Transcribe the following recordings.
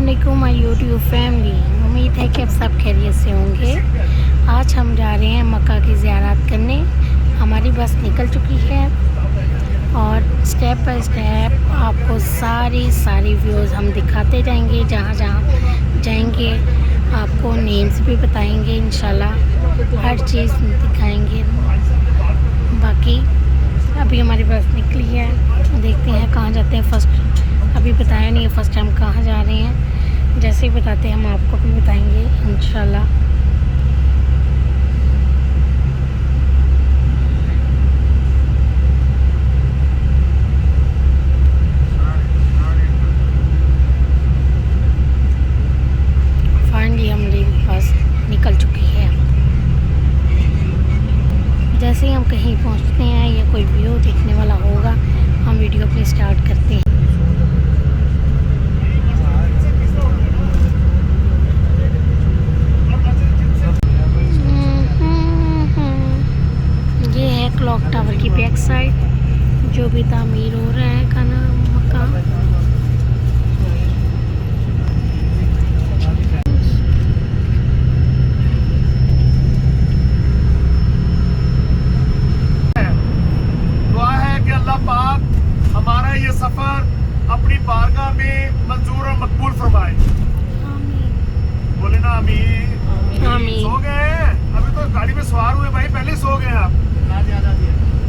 अस्सलामुअलैकुम my YouTube family. उम्मीद है कि आप सब खैरियत से होंगे। आज हम जा रहे हैं मक्का की ज़ियारत करने। हमारी बस निकल चुकी है और स्टेप बाय स्टेप आपको सारी व्यूज़ हम दिखाते जाएंगे। जहाँ जहाँ जाएंगे आपको नेम्स भी बताएंगे, इंशाल्लाह हर चीज़ दिखाएंगे। बाकी अभी हमारी बस निकली है, देखते हैं कहाँ जाते हैं। अभी बताया नहीं है फर्स्ट टाइम कहाँ जा रहे हैं। जैसे ही बताते हैं हम आपको भी बताएंगे इंशाल्लाह। फाइनली हमारी बस निकल चुकी है। जैसे ही हम कहीं पहुंचते हैं या कोई व्यू देखने वाला होगा, हम वीडियो अपनी स्टार्ट करते हैं। ये है क्लॉक टावर की बैक साइड, जो भी तामीर हो रहा है का नाम मक्का। दुआ है कि अल्लाह पाक हमारा ये सफर अपनी बारगाह में मंजूर और मकबूल फरमाए। बोले ना आमीन। आमीन। सो गए? अभी तो गाड़ी में सवार हुए भाई, पहले ही सो गए आप?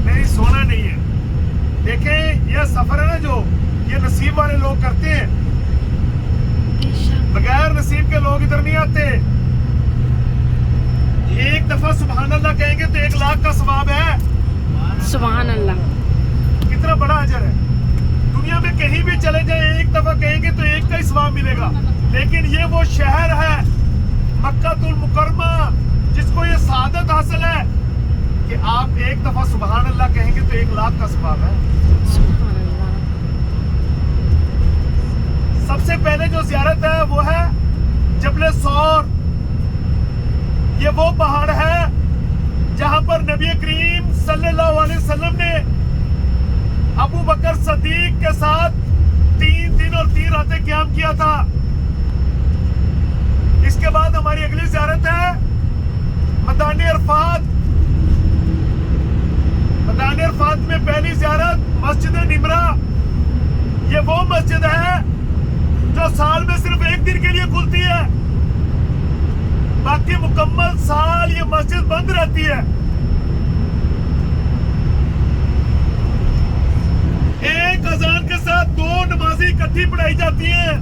नहीं, सोना नहीं है। देखें, यह सफर है ना जो ये नसीब वाले लोग करते हैं, बगैर नसीब के लोग इधर नहीं आते। एक दफा सुभान अल्लाह कहेंगे तो 1 लाख का सवाब है। सुभान अल्लाह, कितना बड़ा अजर है। दुनिया में कहीं भी चले जाए, एक दफा कहेंगे तो 1 का ही सवाब मिलेगा। लेकिन ये वो शहर है मक्कातुल मुकर्रमा, जिसको ये सादत हासिल है कि आप 1 दफा सुभान अल्लाह कहेंगे तो 1 लाख का सवाब है। सुभान अल्लाह। सबसे पहले जो ज़ियारत है वो है जबले सौर। ये वो पहाड़ है जहां पर नबी करीम सल्लल्लाहु अलैहि वसल्लम ने अबू बकर सदीक के साथ 3 दिन और 3 रातें क़याम किया था। इसके बाद हमारी अगली ज़ियारत है मैदान अरफात। मैदान अरफात में पहली ज़ियारत मस्जिद निमरा। ये वो मस्जिद है जो साल में सिर्फ 1 दिन के लिए खुलती है, बाकी मुकम्मल साल ये मस्जिद बंद रहती है। एक अजान के साथ 2 नमाज़ें इकट्ठी पढ़ाई जाती हैं।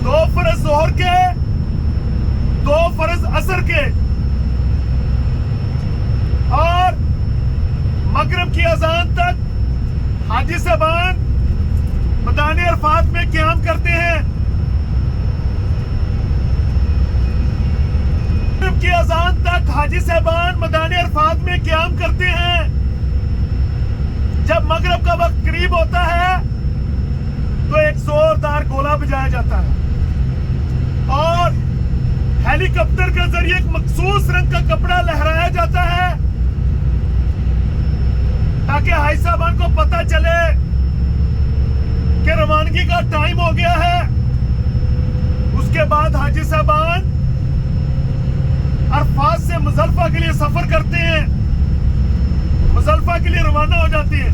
2 फर्ज जोहर के, 2 फर्ज असर के, और मगरिब की अजान तक हाजी साहबान मैदान अरफात में क़याम करते हैं। मगरिब की अजान तक हाजी साहबान मैदान अरफात में क़याम करते हैं। जब मगरिब का वक्त करीब होता है तो एक जोरदार गोला बजाया जाता है और हेलीकॉप्टर के जरिए एक मखसूस रंग का कपड़ा लहराया जाता है, ताकि हाजी साहबान को पता चले कि रवानगी का टाइम हो गया है। उसके बाद हाजी साहबान अरफात से मुजल्फा के लिए सफर करते हैं, मुजल्फा के लिए रवाना हो जाती है।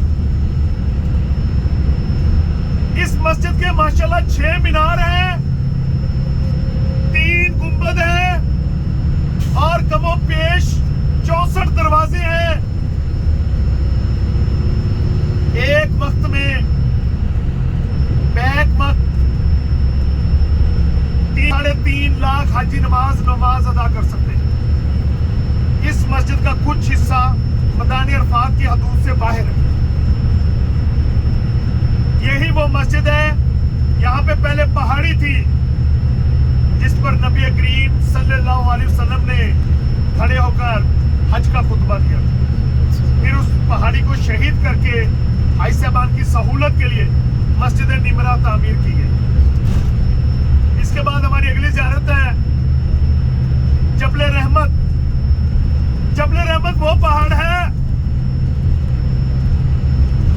इस मस्जिद के माशाल्लाह 6 मीनार हैं, 3 गुंबद हैं और कमो पेश 64 दरवाजे हैं। एक वक्त में बैक वक्त 3.5 लाख हाजी नमाज अदा कर सकते हैं। इस मस्जिद का कुछ हिस्सा मैदान अरफात की हदूद से बाहर है। यही वो मस्जिद है, यहाँ पे पहले पहाड़ी थी जिस पर नबी करीम सल्लल्लाहु अलैहि वसल्लम ने खड़े होकर हज का खुतबा दिया। फिर उस पहाड़ी को शहीद करके हाजी साहबान की सहूलत के लिए मस्जिद निमरा तामीर की गई। इसके बाद हमारी अगली ज़ियारत है जबले रहमत। जबले रहमत वो पहाड़ है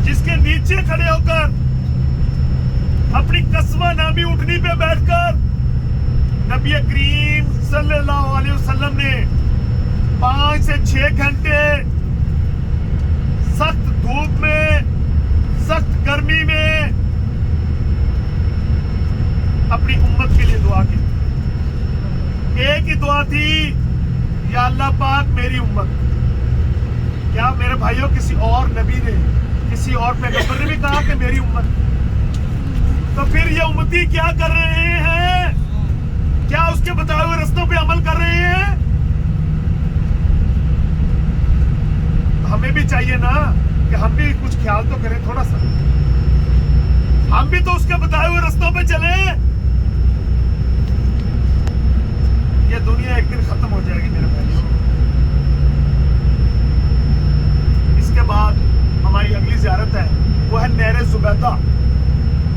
जिसके नीचे खड़े होकर अपनी कस्बा नामी उठनी पे नबी करीम सल्लल्लाहु अलैहि वसल्लम ने 5 से 6 घंटे सख्त धूप में, सख्त गर्मी में अपनी उम्मत के लिए दुआ की। एक ही दुआ थी, या अल्लाह पाक मेरी उम्मत। क्या मेरे भाइयों किसी और नबी ने, किसी और पैगंबर ने भी कहा कि मेरी उम्मत? तो फिर ये उम्मती क्या कर रहे हैं? क्या उसके बताए हुए रास्तों पे अमल कर रहे हैं? हमें भी चाहिए ना कि हम भी कुछ ख्याल तो करें थोड़ा सा, हम भी तो उसके बताए हुए रास्तों पे चले। ये दुनिया एक दिन खत्म हो जाएगी मेरे भाइयों। इसके बाद हमारी अगली ज़ियारत है, वो है नहर जुबैदा,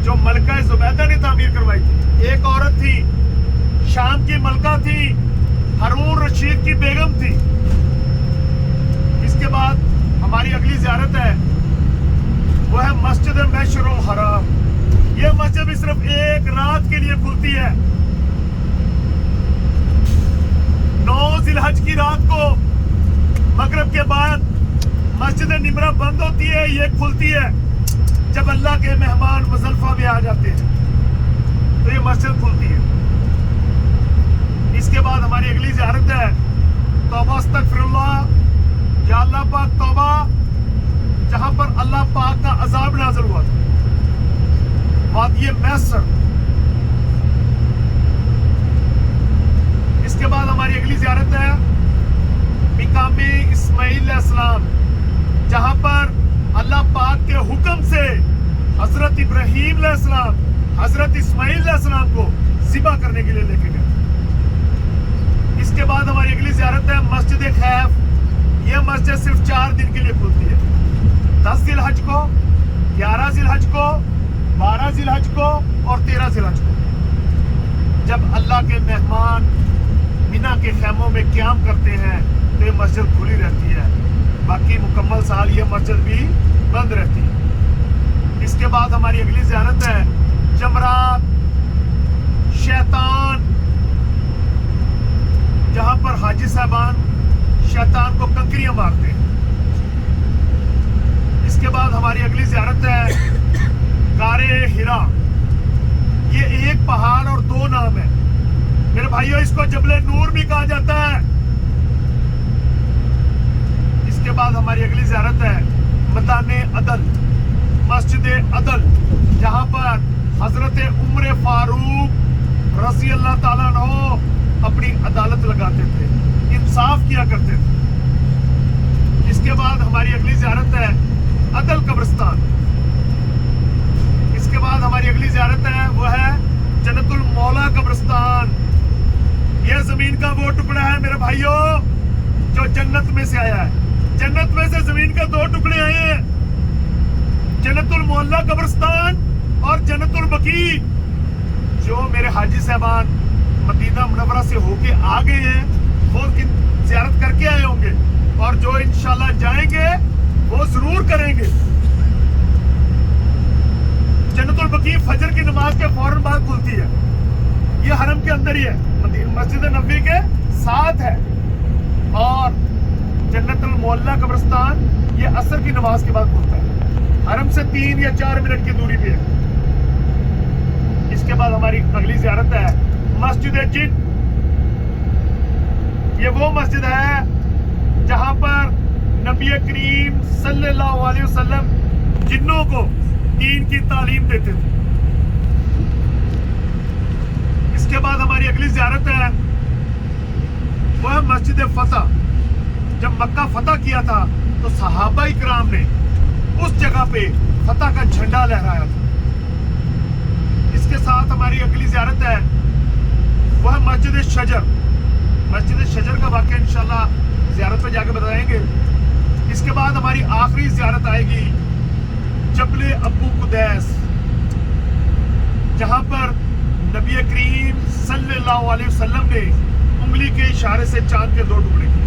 जो मलका जुबैदा ने तामीर करवाई थी। एक औरत थी, शाम की मलका थी, हारून रशीद की बेगम थी। इसके बाद हमारी अगली ज़ियारत है, वो है मस्जिद मशरुल हराम। ये मस्जिद भी सिर्फ एक रात के लिए खुलती है। 9 जिलहज की रात को मगरिब के बाद मस्जिद निमरा बंद होती है, ये खुलती है जब अल्लाह के मेहमान मुजल्फा में आ जाते हैं, तो ये मस्जिद खुलती है। इसके बाद हमारी अगली ज़ियारत है तौबा अस्तगफिरुल्लाह, या अल्लाह पाक तौबा, जहां पर अल्लाह पाक का अजाब नाज़िल हुआ था, वादिये मैसर। इसके बाद हमारी अगली ज़ियारत है मिकामे इस्माइल अलैहिस्सलाम, जहां पर अल्लाह पाक के हुक्म से हजरत इब्राहीम अलैहिस्सलाम हजरत इस्माइल अलैहिस्सलाम को ज़िबा करने के लिए लेके गए। इसके बाद हमारी अगली ज़ियारत है मस्जिद खैफ। यह मस्जिद सिर्फ 4 दिन के लिए खुलती है, 10 जिलहज को, 11 जिलहज को, 12 जिलहज को और 13 जिलहज को, जब अल्लाह के मेहमान मिना के खैमों में क़याम करते हैं तो ये मस्जिद खुली रहती है। बाकी मुकम्मल साल ये मस्जिद भी बंद रहती है। इसके बाद हमारी अगली ज़ियारत है जमरात, शैतान, जहां पर हाजी साहबान शैतान को कंकरियां मारते हैं। इसके बाद हमारी अगली ज़ियारत है गारे हिरा। ये एक पहाड़ और 2 नाम है मेरे भाइयों, इसको जबले नूर भी कहा जाता है। इसके बाद हमारी अगली ज़ियारत है मैदाने अदल, मस्जिद अदल, जहां पर हजरत उमर फारूक रज़ी अल्लाह ताला अन्हु अपनी अदालत लगाते थे, इंसाफ किया करते थे। इसके बाद हमारी अगली ज़ियारत है अदल कब्रिस्तान। इसके बाद हमारी अगली ज़ियारत है वो है जन्नतुल मौला कब्रिस्तान। यह जमीन का वो टुकड़ा है मेरे भाइयों जो जन्नत में से आया है। जन्नत में से जमीन के 2 टुकड़े आए हैं, जन्नतुल मौला कब्रिस्तान और जन्नतुल बकी। जो मेरे हाजी साहबान मदीना मुनव्वरा से होके आ गए हैं वो उसकी ज़ियारत करके आए होंगे, और जो इंशाल्लाह जाएंगे वो जरूर करेंगे। जन्नतुल बकी फजर की नमाज के फौरन बाद खुलती है। ये हरम के अंदर ही है, मस्जिद नबी के साथ है। और जन्नतुल मौला कब्रिस्तान ये असर की नमाज के बाद खुलता है, हरम से 3 या 4 मिनट की दूरी पे है। इसके बाद हमारी अगली ज़ियारत है मस्जिद जिन। ये वो मस्जिद है जहां पर नबी करीम सल्लल्लाहु अलैहि वसल्लम जिन्नों को दीन की तालीम देते थे। इसके बाद हमारी अगली ज़ियारत है वो है मस्जिद फतह। जब मक्का फतह किया था तो सहाबा इकराम ने उस जगह पे फतह का झंडा लहराया था। इसके साथ हमारी अगली ज़ियारत है वो है मस्जिद शजर। मस्जिद शजर का वाक़या इंशाल्लाह ज़ियारत पे जाके बताएंगे। इसके बाद हमारी आखिरी ज़ियारत आएगी जबले अबू कुदैस, जहां पर नबी करीम सल्लल्लाहु अलैहि वसल्लम ने उंगली के इशारे से चांद के 2 टुकड़े किए।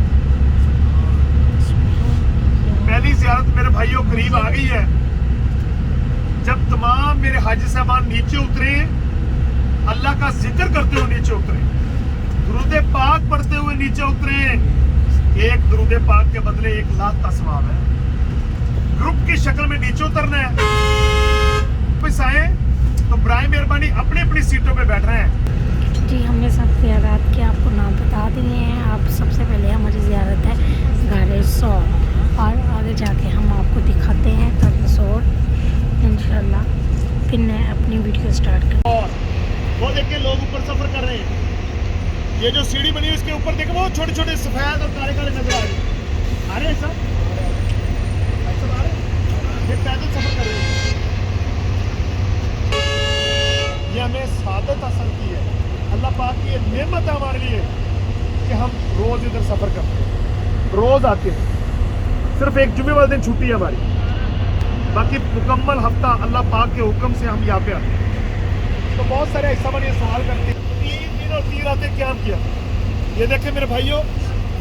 पहली ज़ियारत मेरे भाइयों करीब आ गई है। जब तमाम मेरे हाजी साहबान नीचे उतरे, अल्लाह का जिक्र करते हुए नीचे उतरे, दुरूद पाक पढ़ते हुए नीचे उतरे। एक दुरूद पाक के बदले 1 लाख का सवाब है। ग्रुप की शक्ल में नीचे उतरना है। वापस आए तो बराए मेहरबानी अपनी अपनी सीटों पे बैठ रहे हैं। जी हमने सब ज़ियारत के आपको नाम बता दिए हैं। आप सबसे पहले हमारी ज़ियारत है गारे सौर, और आगे जाके हम आपको दिखाते हैं गारे सौर इंशाल्लाह। फिर मैं अपनी वीडियो स्टार्ट कर। और वो देखिए लोग ऊपर सफर कर रहे हैं। ये जो सीढ़ी बनी है इसके ऊपर देखो वो छोटे छोटे सफेद और काले काले नजर आ रहे हैं सब आ रहे हैं। ये पैदल सफर कर रहे हैं। ये हमें सादत हासिल की है। अल्लाह पाक की ये नेमत है हमारे लिए कि हम रोज इधर सफर करते हैं, रोज आते हैं। सिर्फ एक जुमे वाले दिन छुट्टी है हमारी, बाकी मुकम्मल हफ्ता अल्लाह पाक के हुक्म से हम यहाँ पे आते हैं। तो बहुत सारे ऐसा बने सवाल करते हैं 3 दिन और 3 रातें क्या किया। ये देखें मेरे भाइयों,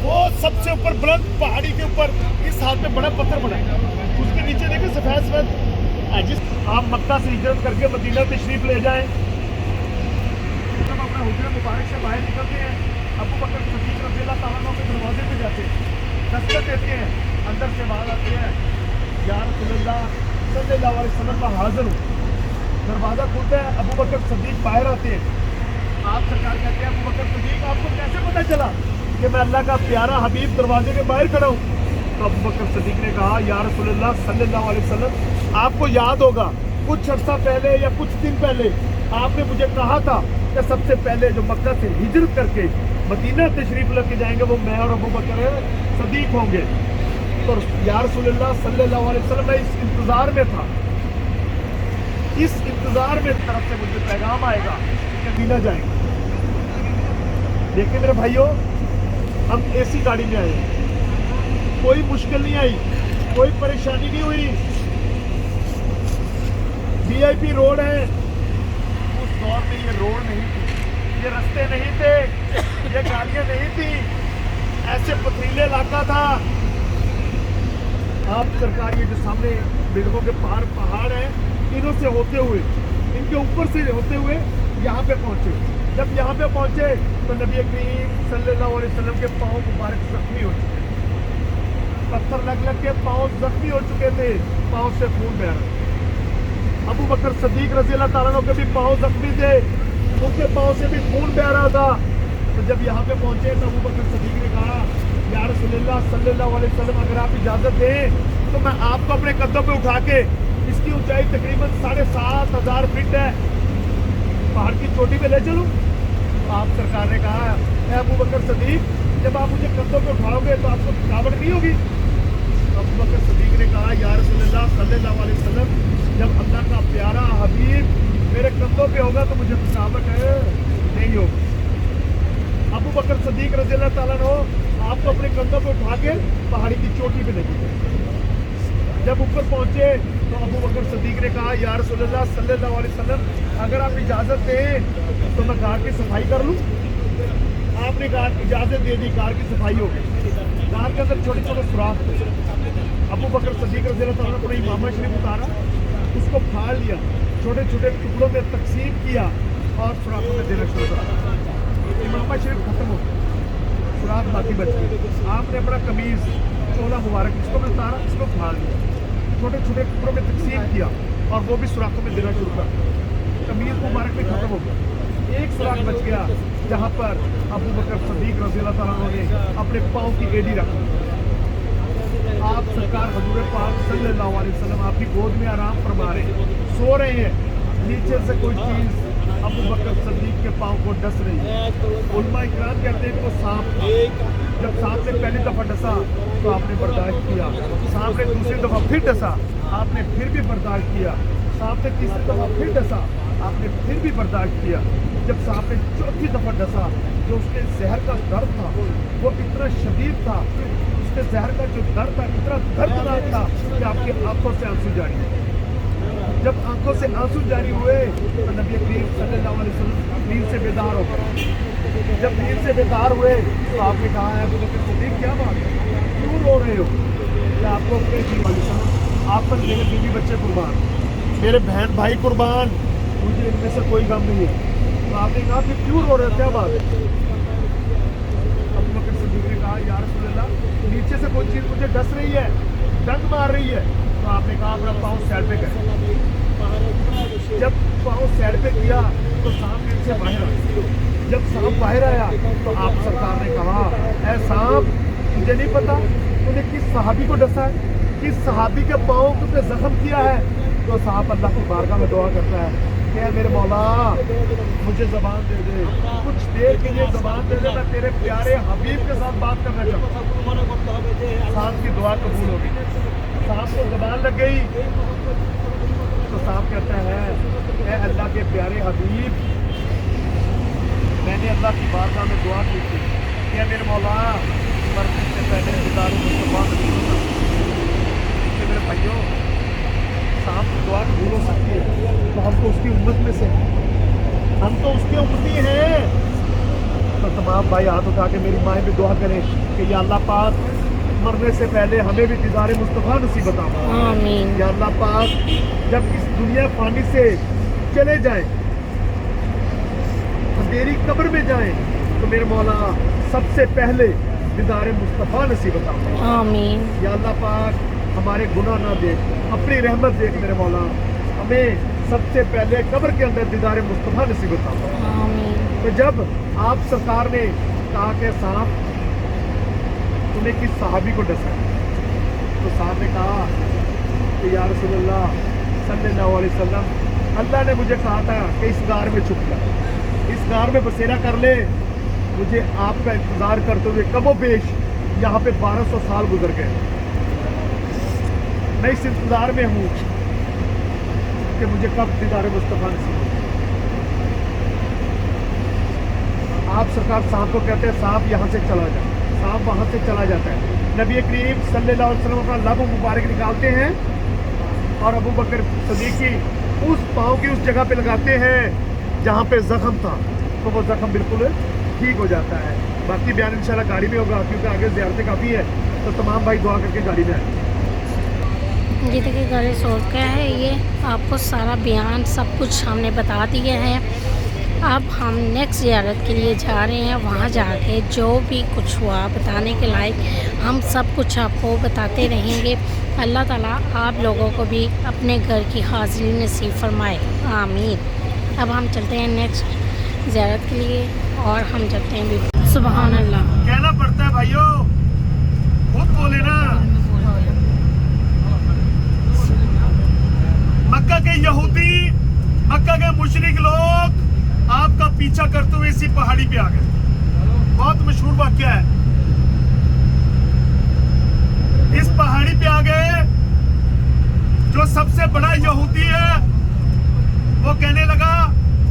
वो सबसे ऊपर बुलंद पहाड़ी के ऊपर इस हाथ में बड़ा पत्थर बना है, उसके नीचे देखें सफेद सफेद। जिस आप मक्का से हिजरत करके मदीना तशरीफ ले जाएं, जब अपना हुजरा मुबारक से बाहर निकलते हैं, अबू बकर सिद्दीक रज़ियल्लाहु ताला अन्हु के दरवाजे पे जाते हैं, दस्तक देते हैं, अंदर से आवाज़ आती है या रसूलुल्लाह सल्लल्लाहु अलैहि वसल्लम का हाजिर हूँ। दरवाज़ा खुलता है, अबू बकर सिद्दीक बाहर आते हैं। आप सरकार कहते हैं अबू बकर सिद्दीक आपको कैसे पता चला कि मैं अल्लाह का प्यारा हबीब दरवाजे के बाहर खड़ा हूँ? तो अबू बकर सिद्दीक ने कहा या रसूलुल्लाह सल्लल्लाहु अलैहि वसल्लम, आपको याद होगा कुछ अर्सा पहले या कुछ दिन पहले आपने मुझे कहा था कि सबसे पहले जो मक्का से हिजरत करके मदीना तशरीफ लेके जाएंगे वो मैं और अबू बकर सिद्दीक होंगे। तो या रसूलुल्लाह सल्लल्लाहु अलैहि वसल्लम, मैं इस इंतजार में था, इस इंतजार में तरफ से मुझे पैगाम आएगा कि मदीना जाएंगे। देखिए मेरे भाइयों, हम एसी गाड़ी में आए, कोई मुश्किल नहीं आई, कोई परेशानी नहीं हुई। वीआईपी रोड है। उस दौर में ये रोड नहीं थी, ये रास्ते नहीं थे, ये गाड़ियां नहीं थी, ऐसे पथरीले इलाका था। आप सरकार ये जो सामने बिल्डिंगों के पार पहाड़ है, इनों से होते हुए, इनके ऊपर से होते हुए यहाँ पे पहुंचे। जब यहाँ पे पहुंचे तो नबी करीम सल्लल्लाहु अलैहि वसल्लम के पाँव मुबारक जख्मी हो चुके, पत्थर लग लग के पाँव जख्मी हो चुके थे, पाँव से खून बह रहा। अबू बकर सिद्दीक रज़ियल्लाहु ताला अन्हु के भी पाँव जख्मी थे, उनके पाँव से भी खून बह रहा था। तो जब यहाँ पे पहुंचे तो अबू बकर सिद्दीक ने कहा या रसूलुल्लाह सल्लल्लाहु अलैहि वसल्लम, अगर आप इजाजत दें तो मैं आपको अपने कदमों पे उठा के, इसकी ऊंचाई तकरीबन 7,500 फीट है, पहाड़ की चोटी पे ले चलूं? आप सरकार ने कहा अबू बकर सिद्दीक, जब आप मुझे कंधों पे उठाओगे तो आपको थकावट नहीं होगी? तो अबू बकर सिद्दीक ने कहा या रसूलुल्लाह सल्लल्लाहु अलैहि वसल्लम, जब अल्लाह का प्यारा हबीब मेरे कंधों पे होगा तो मुझे थकावट नहीं होगी। अबू बकर सिद्दीक रज़ियल्लाहु ताला अन्हु आपको अपने कंधों पे उठा के पहाड़ी की चोटी पे लेके गए। जब ऊपर पहुंचे तो अबू बकर सिद्दीक ने कहा या रसूलुल्लाह सल्लल्लाहु अलैहि वसल्लम, अगर आप इजाज़त दें तो मैं कार की सफाई कर लूँ? आपने कार इजाज़त दे दी, कार की सफाई हो गई। कार के अंदर छोटे छोटे सुराख थे। अबू बकर सिद्दीक रज़ियल्लाहु ताला अन्हु ने इमामा शरीफ उतारा, उसको फाड़ लिया, छोटे छोटे टुकड़ों में तकसीम किया और सुराखों में देना शुरू करा। इमामा शरीफ खत्म हो गया, सुराख बाकी बच गए। आपने अपना कमीज़ चोला मुबारक इसको भी उतारा, इसको फाड़ लिया, छोटे छोटे टुकड़ों में तकसीम किया और वो भी सुराखों में देना शुरू करा। कमीज़ मुबारक भी खत्म हो गया, एक सुराख बच गया जहाँ पर अबू बकर सिद्दीक रज़ियल्लाहु ताला अन्हु ने अपने पाँव की एड़ी रखी। आप सरकार हजूर पाक सल्लल्लाहु अलैहि वसल्लम आपकी गोद में आराम फरमा रहे, सो रहे हैं, नीचे से कोई चीज़ अबू बकर सिद्दीक के पाँव को डस रही है। उलमा इकराम कहते हैं कि वो सांप था। जब सांप ने पहली दफ़ा डसा तो आपने बर्दाश्त किया, सांप ने दूसरी दफ़ा फिर डसा, आपने फिर भी बर्दाश्त किया, सांप ने तीसरी दफ़ा फिर डसा, आपने फिर भी बर्दाश्त किया। जब सांप ने चौथी दफ़ा डसा, जो उसके जहर का दर्द था वो इतना शदीद था, उसके जहर का जो दर्द था इतना दर्दनाक था कि आपकी आंखों से आंसू जारी हुए। जब आंखों से आंसू जारी हुए तो नबी करीम सल्लल्लाहु अलैहि वसल्लम नींद से बेदार हो गए। जब नींद से बेदार हुए तो आपने कहा है अबू बकर सिद्दीक, क्या बात है, क्यों रो रहे हो? क्या आपको अपने आप पर मेरे बीवी बच्चे कुर्बान, मेरे बहन भाई कुर्बान, मुझे इनमें से कोई गम नहीं है। तो आपने कहा कि क्यों रो रहे हो, क्या बात है? कहा या रसूल अल्लाह, नीचे से कोई चीज़ मुझे डस रही है, डंक मार रही है। तो आपने कहा अपना पाँव साइड पे करें। जब पाँव साइड पे किया तो सांप नीचे बाहर आ गया। जब सांप बाहर आया तो आप सरकार ने कहा, ऐ सांप, तुझे नहीं पता तूने किस सहाबी को डसा है, किस सहाबी के पाँव पे जख्म किया है? तो सांप अल्लाह की बारगाह में दुआ करता है कि मेरे मौला मुझे ज़बान दे दे, कुछ देर के लिए ज़बान दे दे, मैं तेरे प्यारे हबीब के साथ बात करना चाहता हूँ। सांप की दुआ कबूल हो गई, सांप को ज़बान लग गई। तो सांप कहता है, ऐ अल्लाह के प्यारे हबीब, मैंने अल्लाह की बारगाह में दुआ की थी कि मेरे मौला मरने से पहले दीदार मुस्तफा नसीब होना। मेरे भाइयों, सांप की दुआ कबूल हो सकती है तो हम तो उसकी उम्मत में से हैं, हम तो उसके उम्मती हैं। तो तमाम भाई हाथ उठा के मेरी माँ भी दुआ करें कि या अल्लाह पाक मरने से पहले हमें भी दीदार मुस्तफा नसीब बता। आमीन। या अल्लाह पाक जब इस दुनिया फानी से चले जाएं, अंधेरी कब्र में जाएं, तो मेरे मौला सबसे पहले दीदार मुस्तफा नसीब बता। आमीन। या अल्लाह पाक हमारे गुनाह ना देख, अपनी रहमत देख मेरे मौला, हमें सबसे पहले कब्र के अंदर दीदार मुस्तफा नसीब बता। आमीन। तो जब आप सरकार ने कहा कि सांप तूने किस सहाबी को डसा, तो सांप ने कहा कि या रसूल अल्लाह सल्लल्लाहु अलैहि वसल्लम, अल्लाह ने मुझे कहा था कि इस गार में छुप जा, इस गार में बसेरा कर ले। मुझे आपका इंतज़ार करते हुए कमो बेश यहाँ पे 1200 साल गुजर गए। मैं इस इंतज़ार में हूँ कि मुझे कब दीदार मुस्तफा नसीब हो। आप सरकार सांप को कहते हैं, सांप यहाँ से चला जा, सांप वहाँ से चला जाता है। नबी करीम सल्लल्लाहु अलैहि वसल्लम अपना लब मुबारक निकालते हैं और अबू बकर सदीकी उस पाँव की उस जगह पे लगाते हैं जहाँ पे जख्म था, तो वो जख्म बिल्कुल ठीक हो जाता है। बाकी बयान इंशाल्लाह गाड़ी में होगा, क्योंकि आगे ज़ियारतें काफ़ी है, तो तमाम भाई दुआ करके गाड़ी में आए। जी देखिए, गाड़ी सो क्या है, ये आपको सारा बयान सब कुछ हमने बता दिया है। अब हम नेक्स्ट ज़ियारत के लिए जा रहे हैं, वहाँ जाके जो भी कुछ हुआ बताने के लायक हम सब कुछ आपको बताते रहेंगे। अल्लाह ताला आप लोगों को भी अपने घर की हाज़िरी नसीब फरमाए, आमीन। अब हम चलते हैं नेक्स्ट ज़ियारत के लिए और हम चलते हैं भी। सुभान अल्लाह कहना पड़ता है भाइयों, खुद बोले ना। मक्का के यहूदी, मक्का के मुशरिक लोग आपका पीछा करते हुए इसी पहाड़ी पे आ गए। बहुत मशहूर वाकया है। इस पहाड़ी पे आ गए, जो सबसे बड़ा यहूदी है वो कहने लगा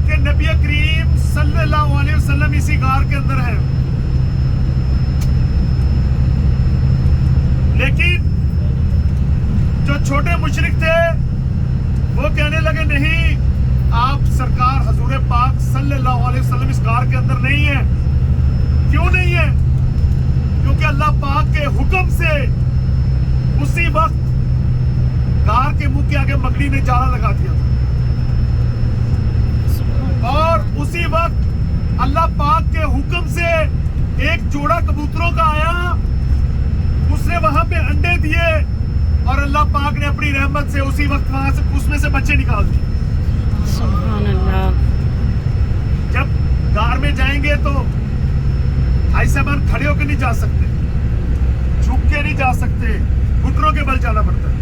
कि नबी करीम सल्लल्लाहु अलैहि वसल्लम इसी गार के अंदर है। लेकिन जो छोटे मुशरिक थे वो कहने लगे, नहीं, आप सरकार हजूर पाक सल्लल्लाहु अलैहि वसल्लम इस गार के अंदर नहीं है। क्यों नहीं है? क्योंकि अल्लाह पाक के हुक्म से उसी वक्त गार के मुंह के आगे मकड़ी ने जाला लगा दिया था, और उसी वक्त अल्लाह पाक के हुक्म से एक जोड़ा कबूतरों का आया, उसने वहां पे अंडे दिए और अल्लाह पाक ने अपनी रहमत से उसी वक्त वहां से उसमें से बच्चे निकाल दिए। सुभान अल्लाह। जब गार में जाएंगे तो ऐसे मन खड़े होकर नहीं जा सकते, झुक के नहीं जा सकते, घुटनों के बल जाना पड़ता है।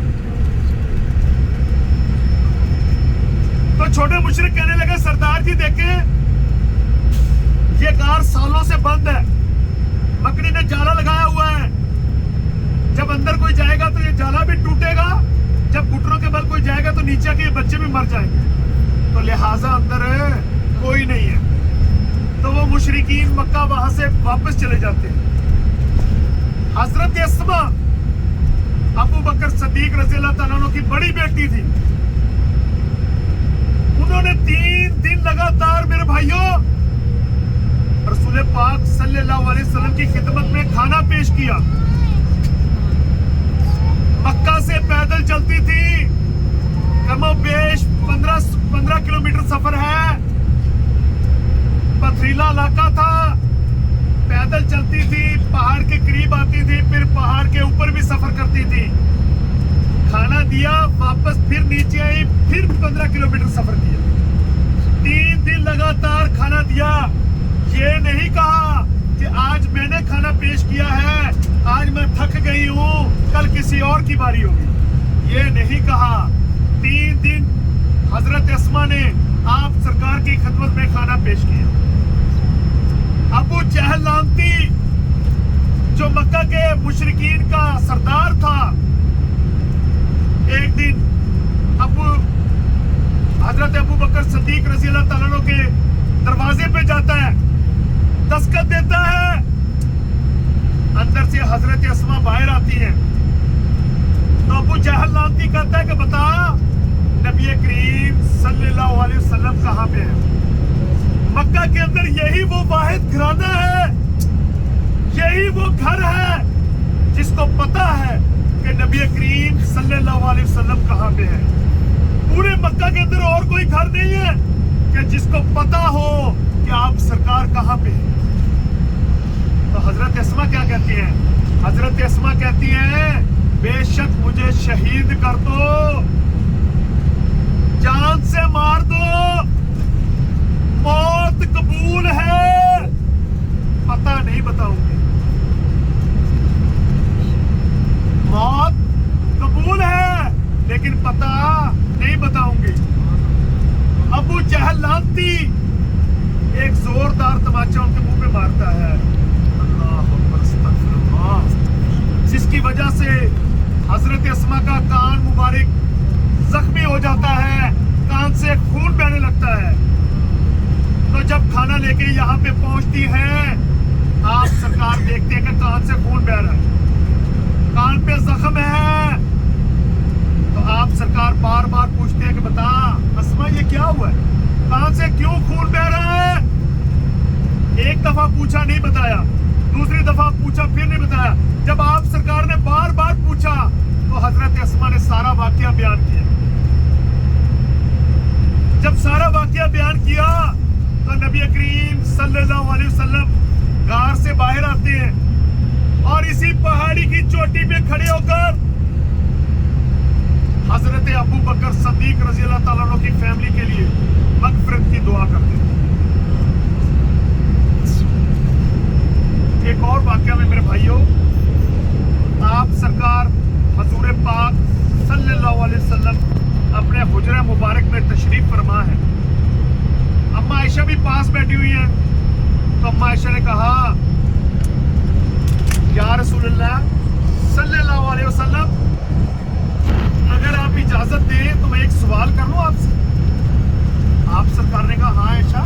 तो छोटे मुशरिक कहने लगे, सरदार जी देखें, ये गार सालों से बंद है, मकड़ी ने जाला लगाया हुआ है। जब अंदर कोई जाएगा तो ये जाला भी टूटेगा, जब घुटनों के बल कोई जाएगा तो नीचे के बच्चे भी मर जाएंगे, तो लिहाजा अंदर कोई नहीं है। तो वो मुशरिकीन मक्का वहां से वापस चले जाते हैं। हजरत अस्मा अबू बकर सदीक रज़ी अल्लाह ताला अन्हु की बड़ी बेटी थी। उन्होंने 3 दिन लगातार मेरे भाइयों रसूल पाक सल्लल्लाहु अलैहि वसल्लम की खिदमत में खाना पेश किया। मक्का से पैदल चलती थी, कमोबेश 15 किलोमीटर सफर है, पथरीला इलाका था, पैदल चलती थी, पहाड़ के करीब आती थी, फिर पहाड़ के ऊपर भी सफर करती थी। खाना दिया, वापस फिर नीचे आई, फिर 15 किलोमीटर सफर किया। 3 दिन लगातार खाना दिया। ये नहीं कहा कि आज मैंने खाना पेश किया है, आज मैं थक गई हूँ, कल किसी और की बारी होगी। ये नहीं कहा। 3 दिन हजरत अस्मा ने आप सरकार की खिदमत में खाना पेश किया। अबू जहल लानती जो मक्का के मुशरिकीन का सरदार था, एक दिन हजरत अबू बकर सदीक रज़ी अल्लाह ताला अन्हु के दरवाजे पे जाता है, दस्तखत देता है। अंदर से हजरत अस्मा बाहर आती है। तो अबू जहल लानती कहता है कि बता नबी करीम सल्लल्लाहु अलैहि वसल्लम कहाँ पे है? मक्का के अंदर यही वो वाहिद घराना है, यही वो घर है जिसको पता है कि नबी करीम सल्लल्लाहु अलैहि वसल्लम कहाँ पे है। पूरे मक्का के अंदर और कोई घर नहीं है कि जिसको पता हो कि आप सरकार कहाँ पे है। तो हजरत अस्मा क्या कहती हैं? हजरत अस्मा कहती हैं बेशक मुझे शहीद कर दो, जान से मार दो, मौत कबूल है, पता नहीं बताऊंगी। मौत कबूल है लेकिन पता नहीं बताऊंगी। अबू जहल लानती एक जोरदार तमाचा उनके मुंह पे मारता है, अल्लाह अकबर अस्तगफिरुल्लाह, जिसकी वजह से हजरत अस्मा का कान मुबारक जख्मी हो जाता है, कान से खून बहने लगता है। तो जब खाना लेके यहाँ पे पहुंचती हैं, आप सरकार देखते हैं कि कान से खून बह रहा है, कान पे जख्म है। तो आप सरकार बार बार पूछते हैं कि बता अस्मा ये क्या हुआ है, कान से क्यों खून बह रहा है? एक दफा पूछा नहीं बताया, दूसरी दफा पूछा फिर नहीं बताया। जब आप सरकार ने बार बार पूछा तो हजरत अस्मा ने सारा वाकया बयान किया। जब सारा वाकया बयान किया तो नबी करीम सल्लल्लाहु अलैहि वसल्लम गार से बाहर आते हैं और इसी पहाड़ी की चोटी पे खड़े होकर हजरत अबू बकर सदीक रज़ी अल्लाह ताला अन्हु की फैमिली के लिए मगफिरत की दुआ करते हैं। एक और वाकया में मेरे भाइयों, आप सरकार हजूर पाक सल्लल्लाहु अलैहि वसल्लम अपने हुजरा मुबारक में तशरीफ फरमा है। अम्मा आयशा भी पास बैठी हुई है। तो अम्मा आयशा ने कहा या रसूलल्लाह सल्लल्लाहु अलैहि वसल्लम, अगर आप इजाजत दें तो मैं एक सवाल कर लूं आपसे। आप सरकार ने कहा हाँ आयशा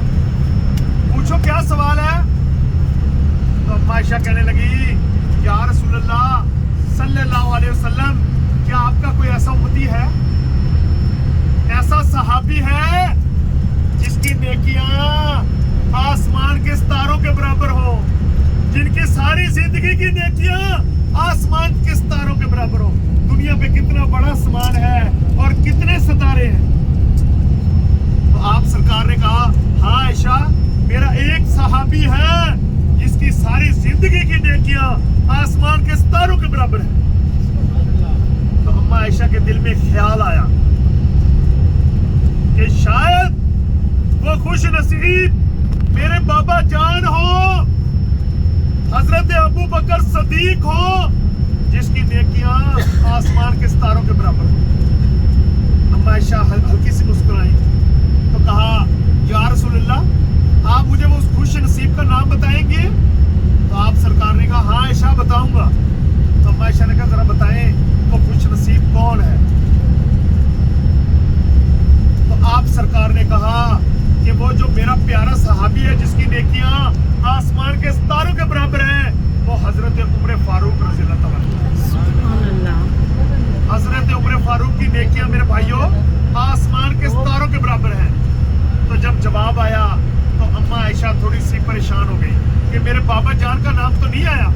पूछो क्या सवाल है। तो अम्मा आयशा कहने लगी या रसूलल्लाह सल्लल्लाहु अलैहि वसल्लम, क्या आपका कोई ऐसा उम्मती है, ऐसा सहाबी है जिसकी नेकियां आसमान के सितारों के बराबर हो, जिनकी सारी जिंदगी की नेकियां आसमान के सितारों के बराबर हो? दुनिया पे कितना बड़ा आसमान है और कितने सितारे हैं। तो आप सरकार ने कहा हाँ आयशा, मेरा एक सहाबी है जिसकी सारी जिंदगी की नेकियां आसमान के सितारों के बराबर है। तो अम्मा आयशा के दिल में ख्याल आया कि शायद वो खुश नसीब मेरे बाबा जान हो, हजरत अबू बकर सदीक हो, जिसकी नेकियां आसमान के सितारों के बराबर हो। अम्मा आयशा हल्की सी मुस्कुराई तो कहा या रसूलल्लाह, आप मुझे वो उस खुश नसीब का नाम बताएंगे? तो आप सरकार ने कहा हाँ आयशा बताऊंगा। तो अम्मा आयशा ने कहा जरा बताएं वो खुश नसीब कौन है? तो आप सरकार ने कहा कि वो जो मेरा प्यारा सहाबी है जिसकी नेकियां आसमान के सितारों के बराबर हैं, वो हजरत उमर फारूक रज़ी अल्लाह ताला। हजरत उमर फारूक की नेकियां मेरे भाइयों आसमान के सितारों के बराबर हैं। तो जब जवाब आया तो अम्मा आयशा थोड़ी सी परेशान हो गई कि मेरे बाबा जान का नाम तो नहीं आया,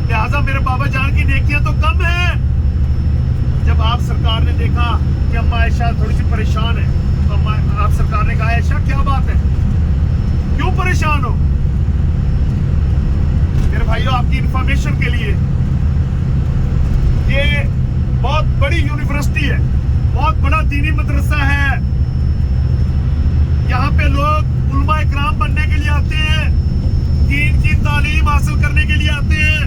लिहाजा मेरे बाबा जान की नेकियां तो कम है। जब आप सरकार ने देखा कि अम्मा आयशा थोड़ी सी परेशान है तो आप सरकार ने कहा आयशा क्या बात है, क्यों परेशान हो? भाइयों, आपकी इंफॉर्मेशन के लिए, ये बहुत बड़ी यूनिवर्सिटी है, बहुत बड़ा दीनी मदरसा है। यहाँ पे लोग उलमा इकराम बनने के लिए आते हैं, दीन की तालीम हासिल करने के लिए आते हैं।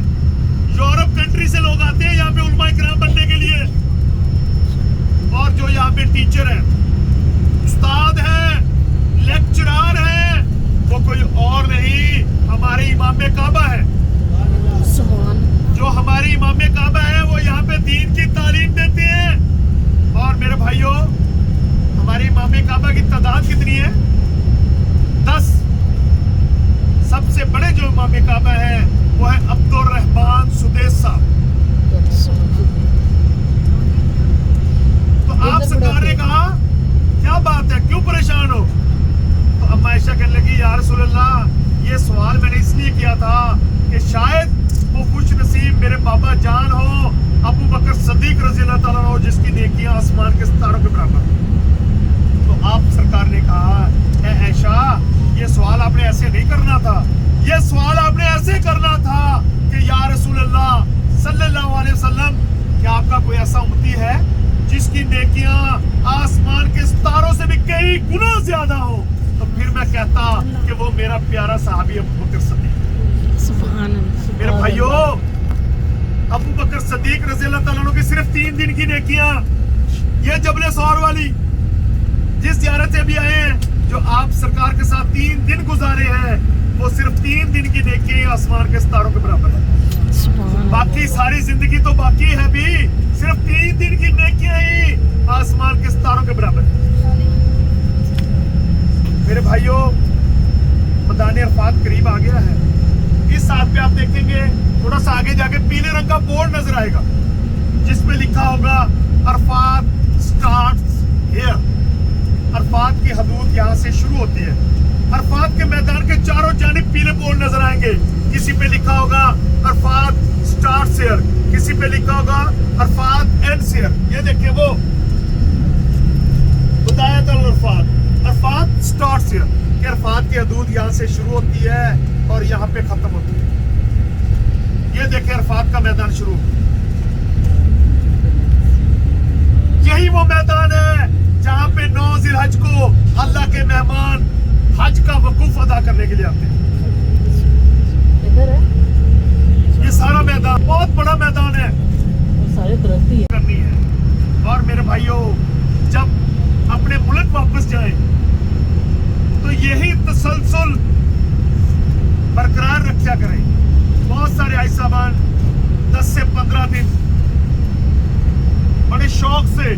यूरोप कंट्री से लोग आते हैं यहाँ पे उलमा इकराम बनने के लिए। और जो यहाँ पे टीचर है, उस्ताद है, लेक्चरर है, वो कोई और नहीं, हमारे इमाम काबा है। जो हमारे इमाम काबा है वो यहाँ पे दीन की तालीम देते हैं। और मेरे भाइयों, हमारे इमाम काबा की तादाद कितनी है? 10। सबसे बड़े जो इमाम काबा है वो है अब्दुल रहमान सुदैस साहब। तो आप सरकार ने कहा क्या बात है, क्यों परेशान हो? तो अम्मा आयशा कहने लगी, या रसूल अल्लाह, ये सवाल मैंने इसलिए किया था कि शायद वो खुश नसीब मेरे बाबा जान हो, अबू बकर सदीक रज़ी अल्लाह ताला अन्हु, जिसकी नेकियां आसमान के सितारों के बराबर। तो आप सरकार ने कहा, ए आयशा, ये सवाल आपने ऐसे नहीं करना था, ये सवाल आपने ऐसे करना था कि या रसूल अल्लाह सल्लल्लाहु अलैहि वसल्लम, क्या आपका कोई ऐसा उम्मती है जिसकी नेकियां आसमान के सितारों से भी कई गुना ज्यादा हो? तो फिर मैं कहता कि वो मेरा प्यारा सहाबी अबू बकर सदीक। सुभान अल्लाह। मेरे भाइयों, अबू बकर सदीक रज़ी अल्लाह ताला अन्हु की सिर्फ 3 दिन की नेकियां, ये जबल सौर वाली जिस ज़ियारत से भी आए हैं, जो आप सरकार के साथ 3 दिन गुजारे हैं, वो सिर्फ 3 दिन की नेकियां आसमान के सितारों के बराबर है। बाकी सारी जिंदगी तो बाकी है भी, सिर्फ 3 दिन की नेकियां ही आसमान के सितारों के बराबर है। मेरे भाइयों, मैदान अरफात करीब आ गया है। इस साथ पे आप देखेंगे, थोड़ा सा आगे जाके पीले रंग का बोर्ड नजर आएगा जिसपे लिखा होगा अरफात स्टार्ट्स हियर। अरफात की हदूद यहाँ से शुरू होती है। अरफात के मैदान के चारों जानिब पीले बोर्ड नजर आएंगे, किसी पे लिखा होगा अरफात स्टार्ट्स हियर, किसी पे लिखा होगा अरफात एंड्स हियर। ये देखिए, वो बताया था अरफात, अरफात स्टार्ट्स हियर, कि अरफात की हदूद यहाँ से शुरू होती है और यहाँ पे खत्म होती है। ये देखिए, अरफात का मैदान शुरू, यही वो मैदान है जहाँ पे 9 ज़िलहज को अल्लाह के मेहमान हज का वकूफ अदा करने के लिए आते हैं। ये सारा मैदान बहुत बड़ा मैदान है, सारे दरख्त ही करनी है। और मेरे भाइयों, जब अपने मुल्क वापस जाएं तो यही तसलसल बरकरार रखा करें। बहुत सारे आई साहबान 10 से 15 दिन बड़े शौक से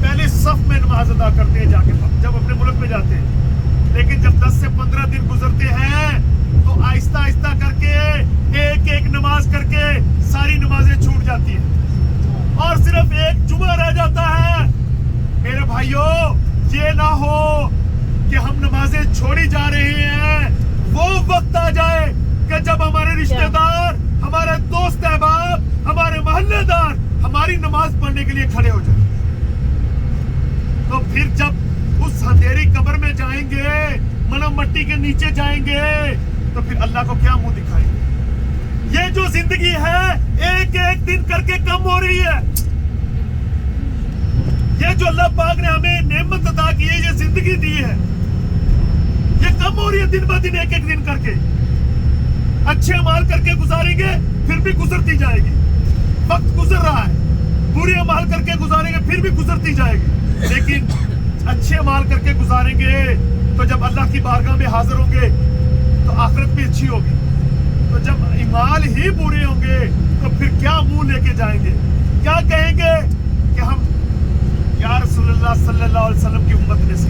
पहले सफ में नमाज अदा करते हैं जाके, जब अपने मुल्क में जाते हैं। लेकिन जब 10 से 15 दिन गुजरते हैं तो आहिस्ता आहिस्ता करके एक एक नमाज करके सारी नमाजें छूट जाती हैं और सिर्फ एक जुमा रह जाता है। मेरे भाइयों, ये ना हो कि हम नमाजें छोड़ी जा रहे हैं, वो वक्त आ जाए कि जब हमारे रिश्तेदार, हमारे दोस्त अहबाब, हमारे मोहल्लेदार हमारी नमाज पढ़ने के लिए खड़े हो जाए। तो फिर जब उस अंधेरी कब्र में जाएंगे, मलम मट्टी के नीचे जाएंगे, तो फिर अल्लाह को क्या मुंह दिखाएंगे? ये जो जिंदगी है एक एक दिन करके कम हो रही है। ये जो अल्लाह पाक ने हमें नेमत अता की है, ये जिंदगी दी है, ये कम हो रही है दिन ब दिन, एक एक दिन करके। अच्छे अमाल करके गुजारेंगे फिर भी गुजरती जाएगी, वक्त गुजर रहा है। बुरे अमाल करके गुजारेंगे फिर भी गुजरती जाएगी। लेकिन अच्छे अमाल करके गुजारेंगे तो जब अल्लाह की बारगाह में हाजिर होंगे तो आखिरत भी अच्छी होगी। तो जब इमाल ही बुरे होंगे तो फिर क्या मुंह लेके जाएंगे? क्या कहेंगे कि हम या रसूलुल्लाह सल्लल्लाहु अलैहि वसल्लम की उम्मत में से।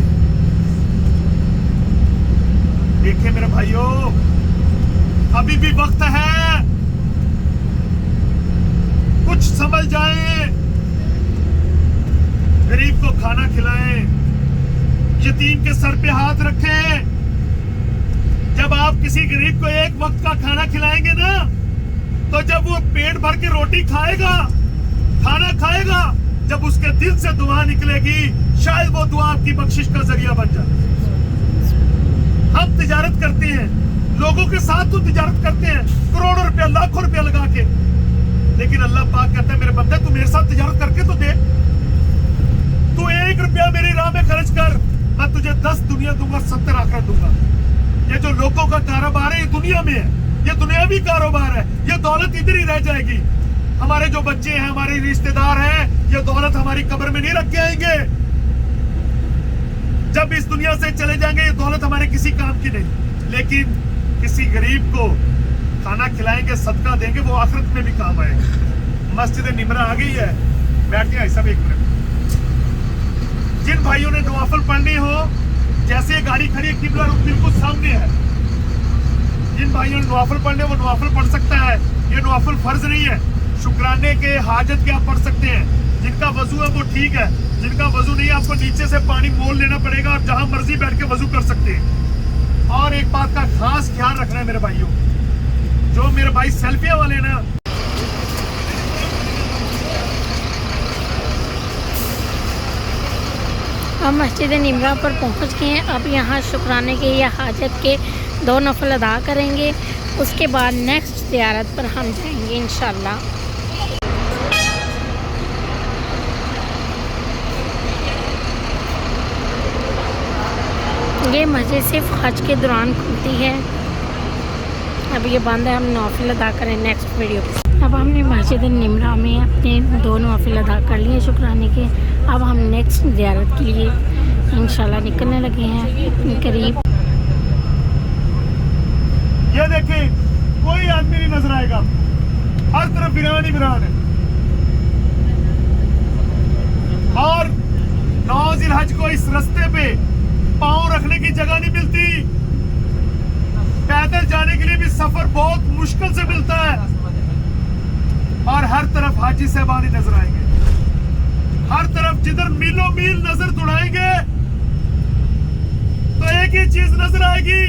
देखिए मेरे भाइयों, अभी भी वक्त है, कुछ समझ जाएं, गरीब को खाना खिलाएं, यतीम के सर पे हाथ रखें। जब आप किसी गरीब को एक वक्त का खाना खिलाएंगे ना, तो जब वो पेट भर के रोटी खाएगा, खाना खाएगा, जब उसके दिल से दुआ निकलेगी, शायद वो दुआ आपकी बख्शिश का जरिया बन जाए। हम तिजारत करते हैं, लोगों के साथ तो तिजारत करते हैं करोड़ों रुपया लाखों रुपया लगा के, लेकिन अल्लाह पाक कहता है मेरे बंदे तू मेरे साथ तिजारत करके तो दे, तू 1 रुपया मेरी राह में खर्च कर, मैं तुझे 10 दुनिया दूंगा 70 आखिरत दूंगा। ये जो लोगों का कारोबार है ये दुनिया में है, ये दुनियावी कारोबार है, ये दौलत इधर ही रह जाएगी। हमारे जो बच्चे हैं, हमारे रिश्तेदार हैं, ये दौलत हमारी कब्र में नहीं रख के आएंगे। जब इस दुनिया से चले जाएंगे ये दौलत हमारे किसी काम की नहीं, लेकिन किसी गरीब को खाना खिलाएंगे, सदका देंगे, वो आखिरत में भी काम आएगा। मस्जिद निमरा आ गई है, बैठ के सब 1 मिनट। जिन भाइयों ने नवाफिल पढ़नी हो, जैसे गाड़ी खड़ी है किबला रुख बिल्कुल सामने है, जिन भाइयों ने नवाफिल पढ़ने वो नवाफिल पढ़ सकता है। ये नवाफिल फर्ज नहीं है, शुक्राने के हाजत के आप पढ़ सकते हैं। जिनका वजू है वो ठीक है, जिनका वजू नहीं है आपको नीचे से पानी मोल लेना पड़ेगा और जहां मर्जी बैठ के वजू कर सकते हैं। और एक बात का खास ख्याल रखना है मेरे भाइयों, जो मेरे भाई सेल्फिया वाले ना, हम मस्जिद निमरा पर पहुंच गए हैं। अब यहाँ शुक्राने के या हाजत के 2 नफल अदा करेंगे, उसके बाद नेक्स्ट ज़ियारत पर हम जाएंगे इंशाल्लाह। ये मस्जिद सिर्फ हज के दौरान खुलती है, अब ये बंद है। हम नफल अदा करें नेक्स्ट वीडियो पे। अब हमने मस्जिद निमरा में अपने 2 नफल अदा कर लिए शुक्राने के। अब हम नेक्स्ट ज़ियारत के लिए इंशाल्लाह निकलने लगे हैं करीब। ये देखिए कोई आदमी नहीं नजर आएगा, हर तरफ वीरान ही वीरान है। और 9 ज़िलहज को इस रास्ते पे पांव रखने की जगह नहीं मिलती, पैदल जाने के लिए भी सफर बहुत मुश्किल से मिलता है। और हर तरफ हाजी साहबान ही नजर आएंगे, हर तरफ जिधर मीलों मील नजर दौड़ाएंगे तो एक ही चीज नजर आएगी,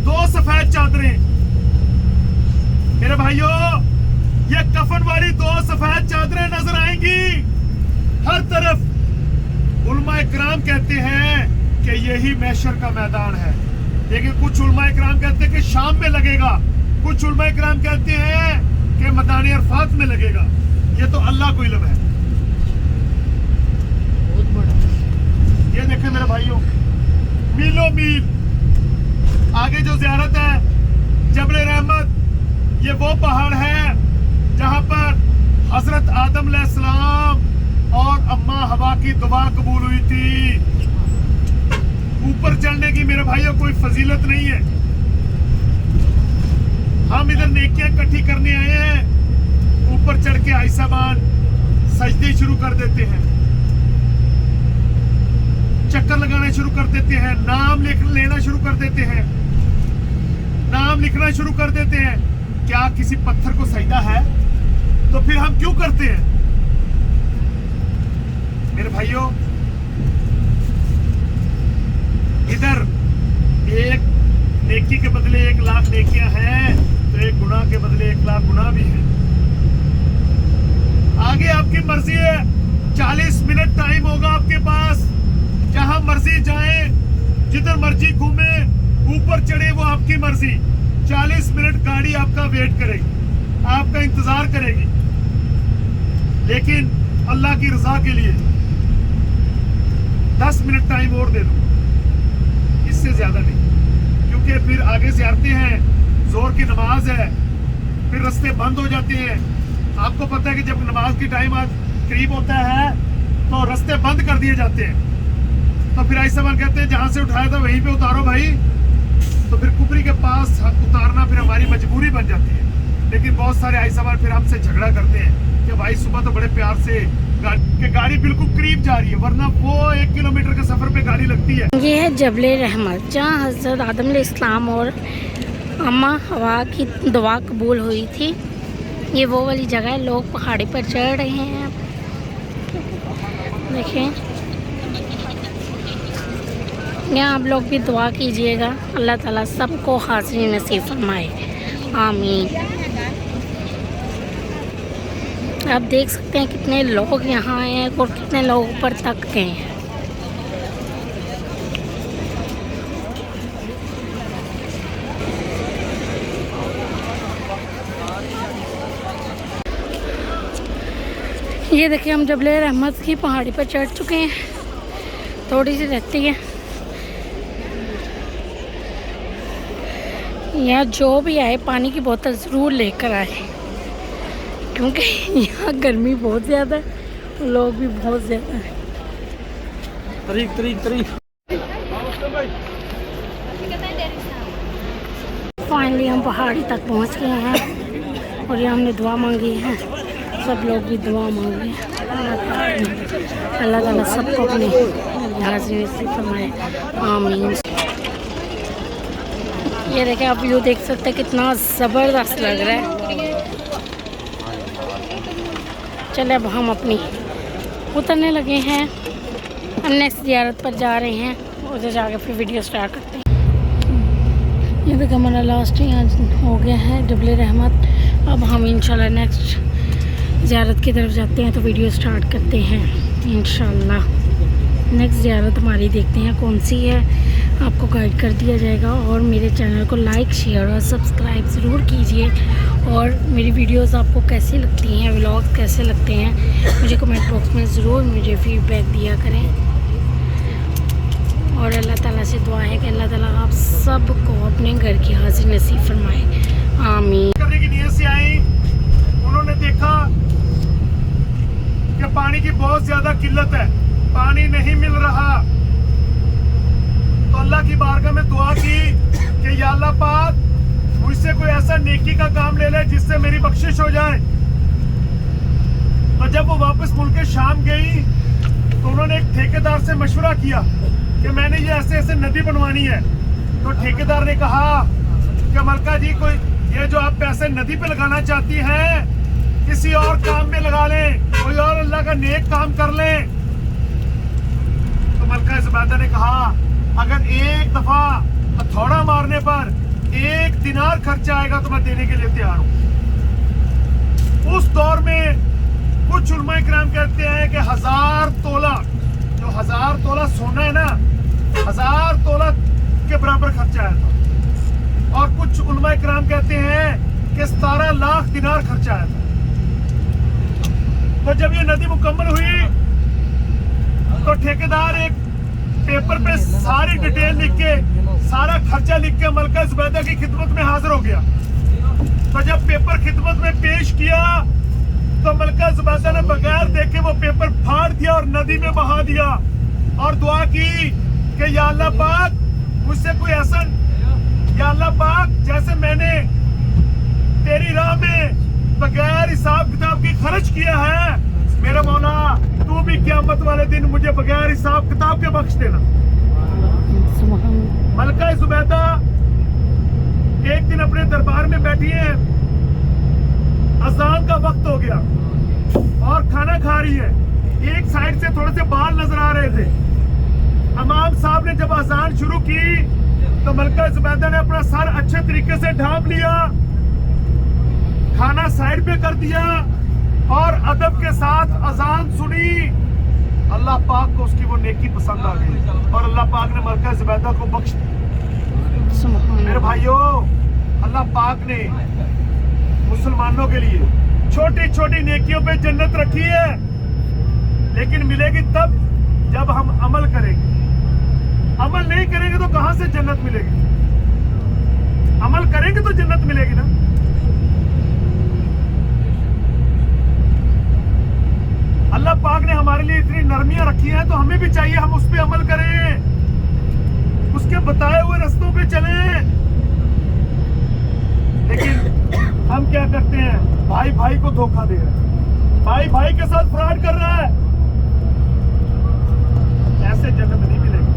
2 सफेद चादरें। मेरे भाइयों ये कफन वाली 2 सफेद चादरें नजर आएंगी हर तरफ। उलमाए किराम कहते हैं कि यही महशर का मैदान है, लेकिन कुछ उलमाए किराम कहते हैं कि शाम में लगेगा, कुछ उलमाए किराम कहते हैं कि मैदान अरफात में लगेगा। ये तो अल्लाह को इल्म है। बहुत बड़ा। ये देखें मेरे भाइयों, मीलों मील आगे जो ज़ियारत है जबल रहमत, ये वो पहाड़ है जहां पर हजरत आदम अलैहिस्सलाम और अम्मा हवा की दुआ कबूल हुई थी। ऊपर चढ़ने की मेरे भाइयों कोई फजीलत नहीं है, हम इधर नेकियां इकट्ठी करने आए हैं। ऊपर चढ़ के आइसाबान सजदे शुरू कर देते हैं, चक्कर लगाने शुरू कर देते हैं, नाम लेना शुरू कर देते हैं, नाम लिखना शुरू कर देते हैं। क्या किसी पत्थर को सजदा है? तो फिर हम क्यों करते हैं? मेरे भाइयों इधर एक नेकी के बदले 1 लाख नेकियां हैं, तो एक गुनाह के बदले 1 लाख गुनाह भी है। आगे आपकी मर्जी है, 40 मिनट टाइम होगा आपके पास, जहां मर्जी जाए, जिधर मर्जी घूमे, ऊपर चढ़े, वो आपकी मर्जी। 40 मिनट गाड़ी आपका वेट करेगी, आपका इंतजार करेगी, लेकिन अल्लाह की रजा के लिए 10 मिनट टाइम और दे दो, इससे ज्यादा नहीं, क्योंकि फिर आगे से आते हैं, जोर की नमाज है, फिर रास्ते बंद हो जाते हैं। आपको पता है कि जब नमाज की टाइम करीब होता है तो रास्ते बंद कर दिए जाते हैं, तो फिर ऐसा मन कहते हैं जहां से उठाया था वहीं पे उतारो भाई, तो फिर कुफरी के पास उतारना फिर हमारी मजबूरी बन जाती है। लेकिन बहुत सारे ऐसा मन फिर हमसे झगड़ा करते हैं कि भाई सुबह तो बड़े प्यार से गाड़ी बिल्कुल करीब जा रही है, वरना वो 1 किलोमीटर के सफर पे गाड़ी लगती है। ये है जबल रहमत, जहाँ हज़रत आदम अलैहिस्सलाम और अम्मा हवा की दुआ कबूल हुई थी। ये वो वाली जगह है, लोग पहाड़ी पर चढ़ रहे हैं। देखें, यहाँ आप लोग भी दुआ कीजिएगा, अल्लाह ताला सबको हाज़िरी नसीब फरमाए, आमीन। आप देख सकते हैं कितने लोग यहाँ आए हैं और कितने लोग ऊपर तक गए हैं। ये देखिए हम जबल रहमत की पहाड़ी पर चढ़ चुके हैं, थोड़ी सी रहती है। यहाँ जो भी आए पानी की बोतल ज़रूर लेकर आए, क्योंकि यहाँ गर्मी बहुत ज़्यादा है और लोग भी बहुत ज़्यादा हैं। फाइनली हम पहाड़ी तक पहुँच गए हैं और यहाँ हमने दुआ मांगी है। सब लोग भी दुआ मांगे हैं, अल्लाह ताला सबको अपने हाजिर से फरमाए, आमीन। ये देखें आप व्यू देख सकते हैं, कितना ज़बरदस्त लग रहा है। चले अब हम अपनी उतरने लगे हैं, हम नेक्स्ट ज़ियारत पर जा रहे हैं, उधर जाकर फिर वीडियो स्टार्ट करते हैं। ये देखिए हमारा लास्ट यहाँ हो गया है जबल रहमत। अब हम इंशाल्लाह नेक्स्ट ज़ियारत की तरफ जाते हैं, तो वीडियो स्टार्ट करते हैं इंशाल्लाह। नेक्स्ट ज़ियारत हमारी देखते हैं कौन सी है, आपको गाइड कर दिया जाएगा। और मेरे चैनल को लाइक शेयर और सब्सक्राइब ज़रूर कीजिए। और मेरी वीडियोस आपको कैसी लगती हैं, व्लॉग्स कैसे लगते हैं, मुझे कमेंट बॉक्स में ज़रूर मुझे फीडबैक दिया करें। और अल्लाह ताला से दुआ है कि अल्लाह ताला आप सबको अपने घर की हाजिर नसीब फरमाए, आमीन। करने की नीयत से आई, उन्होंने देखा कि पानी की बहुत ज्यादा किल्लत है, पानी नहीं मिल रहा, तो अल्लाह की बारगाह में दुआ की कि या अल्लाह पाक मुझसे कोई ऐसा नेकी का काम ले ले जिससे मेरी बख्शिश हो जाए। तो जब वो वापस मुल्क शाम गई तो उन्होंने एक ठेकेदार से मशवरा किया कि मैंने ये ऐसे ऐसे नदी बनवानी है। तो ठेकेदार ने कहा कि मलका जी, कोई ये जो आप पैसे नदी पे लगाना चाहती हैं, किसी और काम में लगा लें, कोई और अल्लाह का नेक काम कर लें। तो मलका ज़ुबैदा ने कहा अगर एक दफा हथौड़ा मारने पर 1 दिनार खर्चा आएगा तो मैं देने के लिए तैयार हूँ। उस दौर में कुछ उलमा इकराम कहते हैं कि 1000 तोला, जो 1000 तोला सोना है ना, 1000 तोला के बराबर खर्चा आया था। और कुछ उलमा इकराम कहते हैं कि 17 लाख दिनार खर्चा आया था। तो जब ये नदी मुकम्मल हुई तो ठेकेदार एक पेपर पे सारी डिटेल लिख के, सारा खर्चा लिख के मलका ज़ुबैदा की खिदमत में हाजिर हो गया। तो जब पेपर खिदमत में पेश किया तो मलका ज़ुबैदा ने बगैर देखे वो पेपर फाड़ दिया और नदी में बहा दिया और दुआ की कि या अल्लाह पाक मुझसे कोई ऐसा, या अल्लाह पाक जैसे मैंने तेरी राह में बगैर हिसाब किताब की खर्च किया है, मेरा मौला तू भी क़यामत वाले दिन मुझे बगैर हिसाब किताब के बख्श देना। मलका ज़ुबैदा एक दिन अपने दरबार में बैठी है, अज़ान का वक्त हो गया और खाना खा रही है। एक साइड से थोड़े से बाल नजर आ रहे थे। इमाम साहब ने जब अज़ान शुरू की तो मलका ज़ुबैदा ने अपना सर अच्छे तरीके से ढांप लिया, खाना साइड पे कर दिया और अदब के साथ अज़ान सुनी। अल्लाह पाक को उसकी वो नेकी पसंद आ गई और अल्लाह पाक ने मलका ज़ुबैदा को बख्श दिया। मेरे भाइयों, अल्लाह पाक ने मुसलमानों के लिए छोटी छोटी नेकियों पे जन्नत रखी है, लेकिन मिलेगी तब जब हम अमल करेंगे। अमल नहीं करेंगे तो कहां से जन्नत मिलेगी? अमल करेंगे तो जन्नत मिलेगी ना। अल्लाह पाक ने हमारे लिए इतनी नरमियां रखी हैं, तो हमें भी चाहिए हम उस पे अमल करें, उसके बताए हुए रास्तों पे चलें। लेकिन हम क्या करते हैं? भाई भाई को धोखा दे रहा है, भाई भाई के साथ फ्रॉड कर रहा है। ऐसे जन्नत नहीं मिलेगी,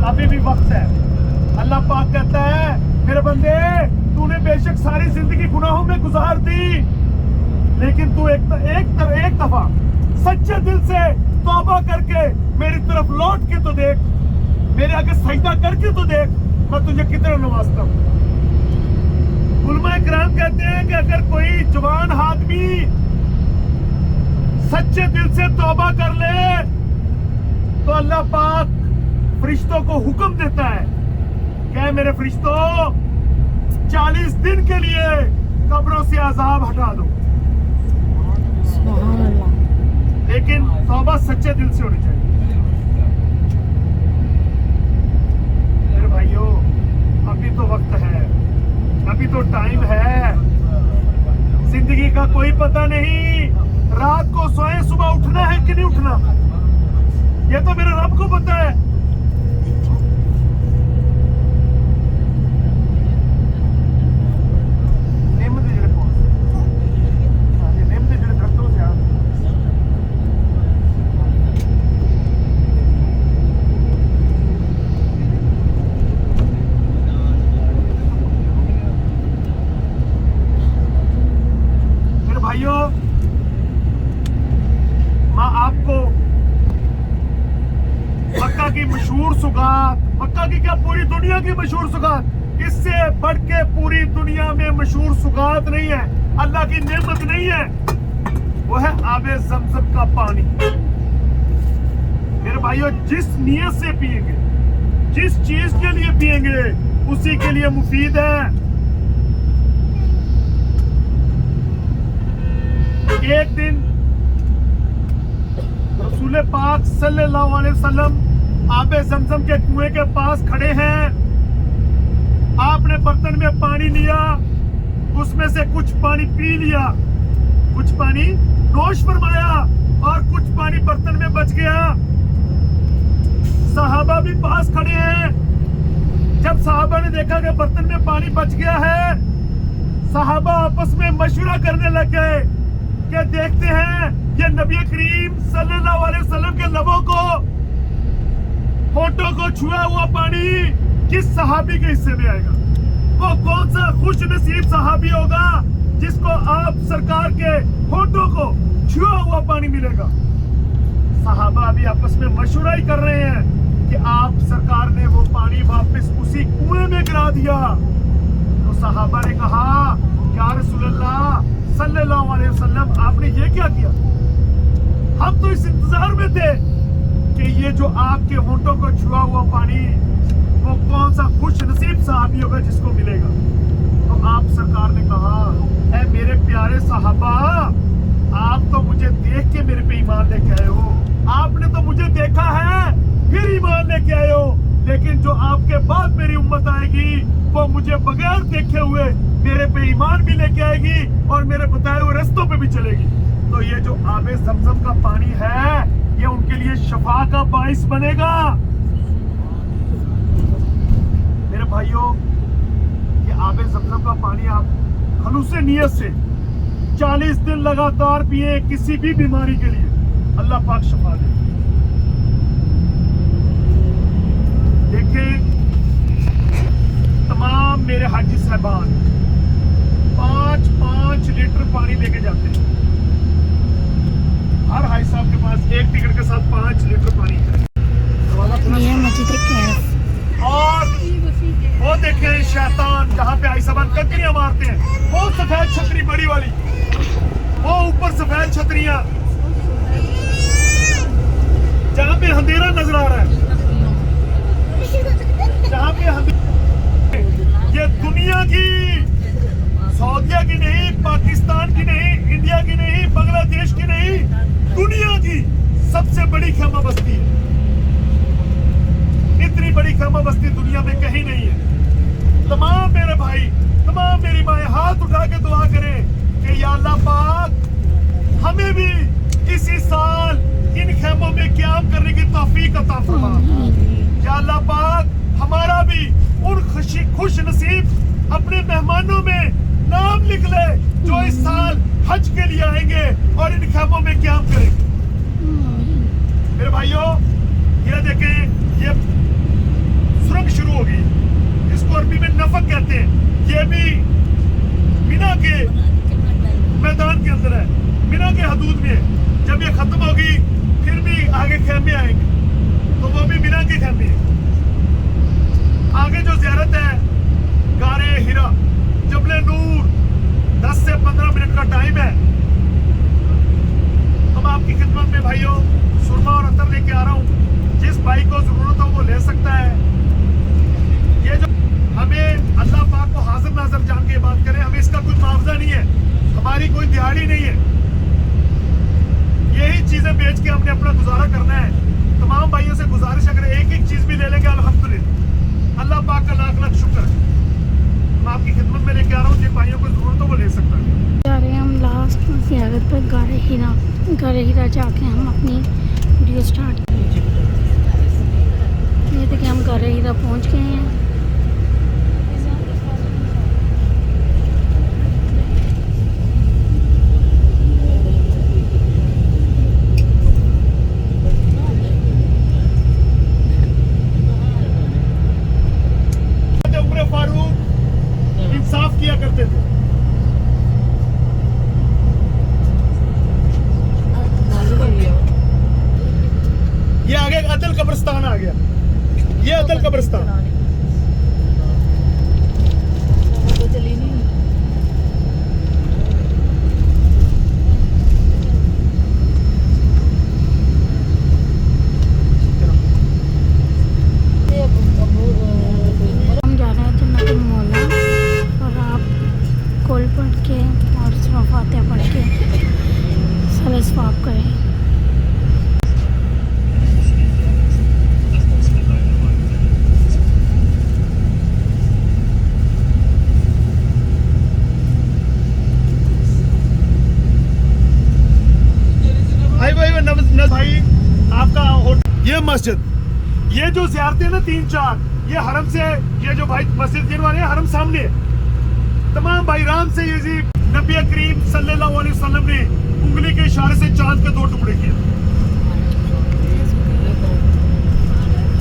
अभी भी वक्त है। अल्लाह पाक कहता है मेरे बंदे, तूने बेशक सारी जिंदगी गुनाहों में गुजार दी, लेकिन तू एक दफा सच्चे दिल से तौबा करके मेरी तरफ लौट के तो देख, मेरे आगे सजदा करके तो देख, मैं तुझे कितना नवाजता हूँ। उलमा इकराम कहते हैं कि अगर कोई जवान आदमी सच्चे दिल से तौबा कर ले तो अल्लाह पाक फरिश्तों को हुक्म देता है, क्या मेरे फरिश्तों 40 दिन के लिए कब्रों से अजाब हटा दो। लेकिन तौबा सच्चे दिल से होनी चाहिए। मेरे भाइयों, अभी तो वक्त है, अभी तो टाइम है। जिंदगी का कोई पता नहीं, रात को सोए सुबह उठना है कि नहीं उठना, ये तो मेरे रब को पता है। भाइयों, मैं आपको मक्का की मशहूर सुगात, मक्का की क्या पूरी दुनिया की मशहूर सुगात, इससे बढ़ के पूरी दुनिया में मशहूर सुगात नहीं है, अल्लाह की नेमत नहीं है, वो है आबे ज़मज़म का पानी। मेरे भाइयों, जिस नियत से पिएंगे, जिस चीज के लिए पिएंगे, उसी के लिए मुफीद है। एक दिन रसूल पाक सल्लल्लाहु अलैहि वसल्लम आबे ज़मज़म के कुएं के पास खड़े हैं। आपने बर्तन में पानी लिया, उसमें से कुछ पानी पी लिया, कुछ पानी नोश फरमाया और कुछ पानी बर्तन में बच गया। सहाबा भी पास खड़े हैं। जब सहाबा ने देखा कि बर्तन में पानी बच गया है, सहाबा आपस में मशवरा करने लग गए कि देखते हैं ये नबी करीम सल्लल्लाहु अलैहि वसल्लम के लबों को, होठों को छुआ हुआ पानी किस सहाबी के हिस्से में आएगा। वो कौन सा खुश नसीब सहाबी होगा जिसको आप सरकार के होठों को छुआ हुआ पानी मिलेगा। सहाबा अभी आपस में मशवरा ही कर रहे हैं कि आप सरकार ने वो पानी वापस उसी कुएं में गिरा दिया। तो सहाबा ने कहा, या रसूलल्लाह सल्लल्लाहु अलैहि वसल्लम, आपने ये क्या किया? हम तो इस इंतजार में थे कि ये जो आपके होंठों को छुआ हुआ पानी, वो कौन सा खुश नसीब सहाबी होगा जिसको मिलेगा। तो आप सरकार ने कहा, ऐ मेरे प्यारे सहाबा, आप तो मुझे देख के मेरे पे ईमान लेके आए हो, आपने तो मुझे देखा है फिर ईमान लेके आए हो, लेकिन जो आपके बाद मेरी उम्मत आएगी वो मुझे बगैर देखे हुए मेरे पे ईमान भी लेके आएगी और मेरे बताए हुए रास्तों पे भी चलेगी। तो ये जो आबे ज़मज़म का पानी है, ये उनके लिए शफा का बाइस बनेगा। मेरे भाइयों, ये आबे ज़मज़म का पानी आप खलूसे नियत से 40 दिन लगातार पिए, किसी भी बीमारी के लिए अल्लाह पाक शफा दे। देखें, तमाम मेरे हाजी साहबान 5-5 लीटर पानी लेके जाते हैं। हर हाजी साहब के पास एक टिकट के साथ 5 लीटर पानी है। ये मस्जिद कैफ। और वो देखें, शैतान जहाँ पे हाजी साहबान कंकरियां मारते हैं, वो सफेद छतरी बड़ी वाली, वो ऊपर सफेद छतरियां, जहाँ पे अंधेरा नजर आ रहा है, जहाँ पे ये दुनिया की, सऊदिया की नहीं, पाकिस्तान की नहीं, इंडिया की नहीं, बांग्लादेश की नहीं, दुनिया की सबसे बड़ी खेमा बस्ती है। इतनी बड़ी खेमा बस्ती दुनिया में कहीं नहीं है। तमाम मेरे भाई, तमाम मेरी माएं हाथ उठा के दुआ करें कि या अल्लाह पाक हमें भी इसी साल इन खेमों में क़याम करने की तौफीक अता फरमा। या अल्लाह पाक हमारा भी उन खुश नसीब अपने मेहमानों में नाम लिख ले जो इस साल हज के लिए आएंगे और इन खेमों में क़याम करेंगे। मेरे भाइयों, ये देखें, ये सुरंग शुरू होगी, इसको अरबी में नफक कहते हैं। ये भी मिना के मैदान के अंदर है, मिना के हदूद में है। जब ये खत्म होगी फिर भी आगे खेमे आएंगे, तो वो भी मिना के खेमे हैं। आगे जो ज़ियारत है गारे हिरा, जबले नूर, 10 से 15 मिनट का टाइम है। हम आपकी खिदमत में भाइयों सुरमा और अतर लेके आ रहा हूँ। जिस भाई को जरूरत हो वो ले सकता है। ये जो हमें अल्लाह पाक को हाजिर नाज़र जान के बात करें, हमें इसका कोई मुआवजा नहीं है, हमारी कोई दिहाड़ी नहीं है। यही चीजें बेच के हमने अपना गुजारा करना है। तमाम भाइयों से गुजारिश, अगर एक एक चीज भी ले लेंगे अल्हम्दुलिल्लाह, अल्लाह पाक का लाख लाख शुक्र है। मैं आपकी खिदमत में लेके आ रहा हूँ, जिन भाइयों को जरूरत हो वो ले सकता है। जा रहे हैं हम लास्ट ज़ियारत पर गारे हीरा जाके हम अपनी वीडियो स्टार्ट। ये देखिए हम गारे हीरा पहुँच गए हैं। उमर फारूक इंसाफ किया करते थे। ये आगे अदल कब्रिस्तान आ गया, ये अदल कब्रिस्तान। हम जा रहे हैं जन्नतुल मौला और आप कोल पढ़ के और सूरह फातिहा पढ़ के सले सवाब करें। भाई आपका होटल, ये मस्जिद, ये जो ज़ियारतें ना 3-4, ये हरम से, ये जो भाई मस्जिद गिनवाने हैं हरम सामने है। तमाम भाई राम से ये जी नबी करीम सल्लल्लाहु अलैहि वसल्लम ने उंगली के इशारे से चांद के 2 टुकड़े किए।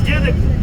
ये देखिए